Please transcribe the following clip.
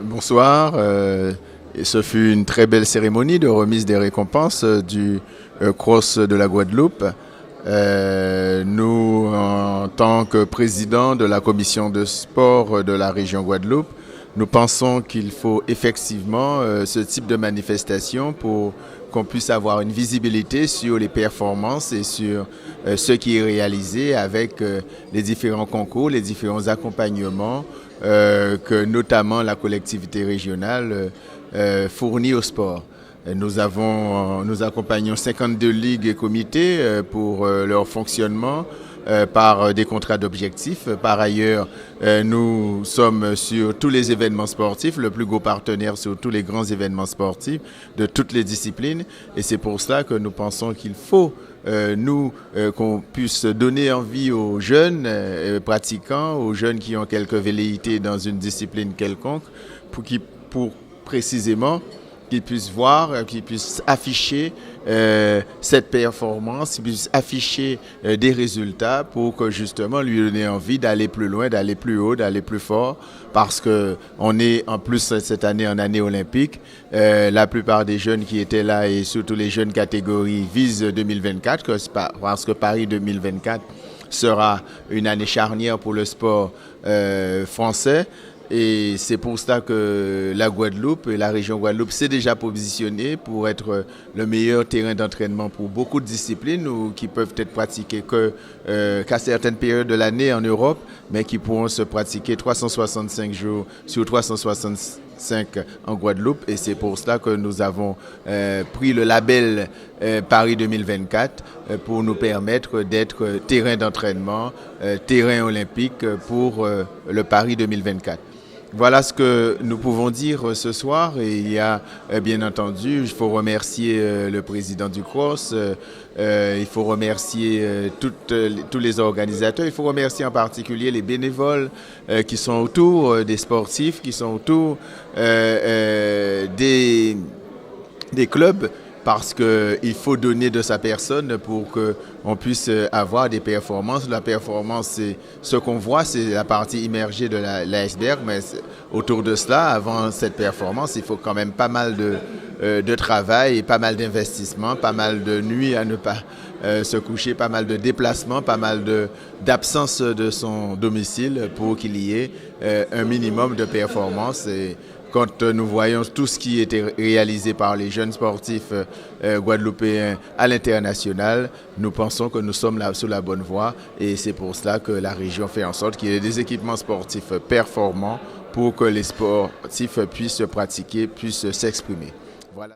Bonsoir. Et ce fut une très belle cérémonie de remise des récompenses du Cross de la Guadeloupe. Nous, en tant que président de la commission de sport de la région Guadeloupe, nous pensons qu'il faut effectivement ce type de manifestation pour qu'on puisse avoir une visibilité sur les performances et sur ce qui est réalisé avec les différents concours, les différents accompagnements que notamment la collectivité régionale fournit au sport. Nous accompagnons 52 ligues et comités pour leur fonctionnement par des contrats d'objectifs. Par ailleurs, nous sommes sur tous les événements sportifs, le plus gros partenaire sur tous les grands événements sportifs de toutes les disciplines. Et c'est pour cela que nous pensons qu'il faut qu'on puisse donner envie aux jeunes pratiquants, aux jeunes qui ont quelques velléités dans une discipline quelconque, pour précisément qu'ils puissent voir, qu'ils puissent afficher cette performance, qu'ils puissent afficher des résultats pour que justement lui donner envie d'aller plus loin, d'aller plus haut, d'aller plus fort, parce qu'on est en plus cette année en année olympique. La plupart des jeunes qui étaient là et surtout les jeunes catégories visent 2024, parce que Paris 2024 sera une année charnière pour le sport français. Et c'est pour ça que la Guadeloupe et la région Guadeloupe s'est déjà positionnée pour être le meilleur terrain d'entraînement pour beaucoup de disciplines ou qui peuvent être pratiquées qu'à certaines périodes de l'année en Europe, mais qui pourront se pratiquer 365 jours sur 365 en Guadeloupe. Et c'est pour cela que nous avons pris le label Paris 2024 pour nous permettre d'être terrain d'entraînement, terrain olympique pour le Paris 2024. Voilà ce que nous pouvons dire ce soir. Et il y a bien entendu, il faut remercier le président du CROSS, il faut remercier tous les organisateurs, il faut remercier en particulier les bénévoles qui sont autour des sportifs, qui sont autour des clubs, parce qu'il faut donner de sa personne pour qu'on puisse avoir des performances. La performance, c'est ce qu'on voit, c'est la partie immergée de l'iceberg, mais autour de cela, avant cette performance, il faut quand même pas mal de travail, pas mal d'investissement, pas mal de nuits à ne pas se coucher, pas mal de déplacements, pas mal d'absence de son domicile pour qu'il y ait un minimum de performance. Et quand nous voyons tout ce qui était réalisé par les jeunes sportifs guadeloupéens à l'international, nous pensons que nous sommes là sur la bonne voie et c'est pour cela que la région fait en sorte qu'il y ait des équipements sportifs performants pour que les sportifs puissent se pratiquer, puissent s'exprimer.